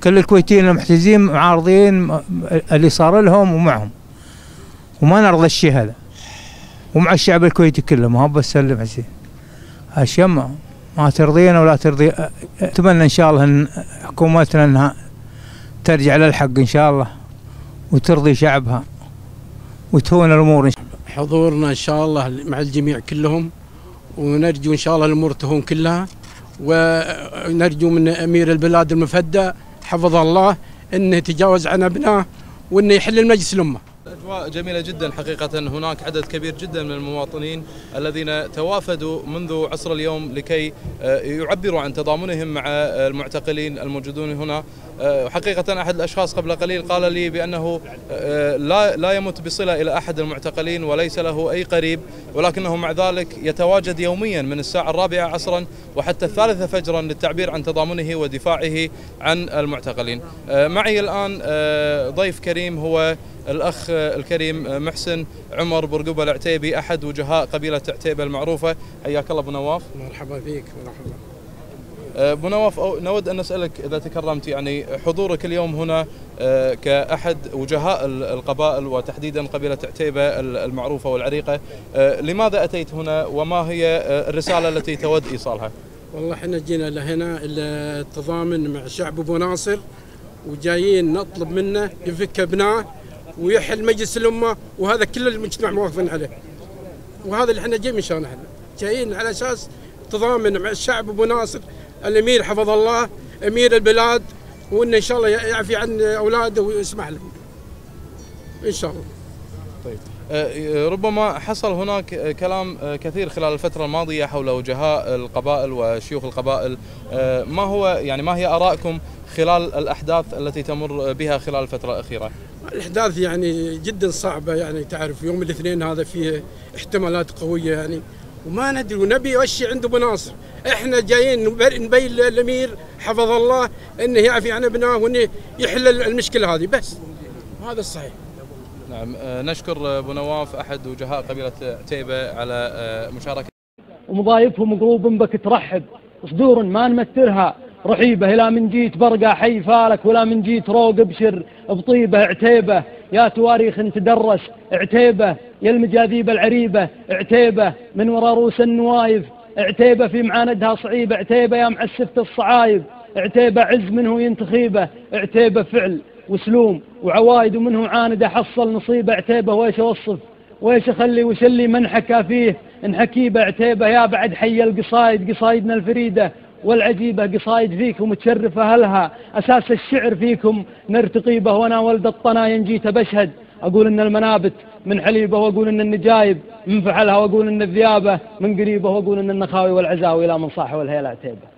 كل الكويتيين المحتجين معارضين اللي صار لهم ومعهم، وما نرضى الشيء هذا، ومع الشعب الكويتي كله، ما هو بس سلم حسين. هالشيء ما ترضينا ولا ترضي. اتمنى ان شاء الله ان حكومتنا انها ترجع للحق ان شاء الله وترضي شعبها وتهون الامور إن شاء الله. حضورنا ان شاء الله مع الجميع كلهم، ونرجو ان شاء الله الامور تهون كلها، ونرجو من امير البلاد المفدى حفظه الله انه يتجاوز عن ابنائه وانه يحل المجلس الامه. أجواء جميلة جدا حقيقة. هناك عدد كبير جدا من المواطنين الذين توافدوا منذ عصر اليوم لكي يعبروا عن تضامنهم مع المعتقلين الموجودون هنا. حقيقة أحد الأشخاص قبل قليل قال لي بأنه لا يمت بصلة إلى أحد المعتقلين وليس له أي قريب، ولكنه مع ذلك يتواجد يوميا من الساعة 4 عصرا وحتى 3 فجرا للتعبير عن تضامنه ودفاعه عن المعتقلين. معي الآن ضيف كريم هو الأخ الكريم محسن عمر برقوبة العتيبي، أحد وجهاء قبيلة عتيبة المعروفة. حياك الله أبو نواف. مرحبا فيك. مرحبا. أبو نواف، نود أن نسألك إذا تكرمت، يعني حضورك اليوم هنا كأحد وجهاء القبائل وتحديدا قبيلة عتيبة المعروفة والعريقة، لماذا أتيت هنا وما هي الرسالة التي تود إيصالها؟ والله احنا جينا لهنا التضامن مع شعب أبو ناصر، وجايين نطلب منه يفك ابنائه ويحل مجلس الأمة، وهذا كل المجتمع موافقين عليه، وهذا اللي احنا جايين من شان. احنا جايين على أساس تضامن مع الشعب أبو ناصر، الأمير حفظ الله أمير البلاد، وإنه إن شاء الله يعفي عن أولاده ويسمح لهم إن شاء الله. طيب، ربما حصل هناك كلام كثير خلال الفترة الماضية حول وجهاء القبائل وشيوخ القبائل، ما هي آرائكم خلال الأحداث التي تمر بها خلال الفترة الأخيرة؟ الأحداث يعني جدا صعبة، يعني تعرف يوم الاثنين هذا فيه احتمالات قوية يعني، وما ندري، ونبي وشي عند أبو ناصر. احنا جايين نبين للأمير حفظ الله انه يعفي عن ابنائه وانه يحل المشكلة هذه بس، وهذا الصحيح. نعم، نشكر أبو نواف أحد وجهاء قبيلة عتيبة على مشاركة. ومضايفهم قلوب بك ترحب، صدور ما نمترها رحيبة، لا من جيت برقع حي فالك ولا من جيت روق ابشر بطيبة. عتيبة يا تواريخ تدرس، عتيبة يا المجاذيب العريبة، عتيبة من وراء رؤوس النوايف، عتيبة في معاندها صعيبة، عتيبة يا معسفة الصعايب، عتيبة عز منه ينتخيبه، عتيبة فعل وسلوم وعوايد ومنه عاندة حصل نصيبه. عتيبة ويش اوصف ويش اخلي وش اللي من حكى فيه انحكيبه. عتيبة يا بعد حي القصايد، قصايدنا الفريدة والعجيبة، قصايد فيكم متشرفة هلها، أساس الشعر فيكم نرتقيبه. وأنا ولد الطنا ينجيت بشهد، أقول إن المنابت من حليبة، وأقول إن النجايب من فحلها، وأقول إن الذيابة من قريبة، وأقول إن النخاوي والعزاوي لا من صاحي والهيلة عتيبة.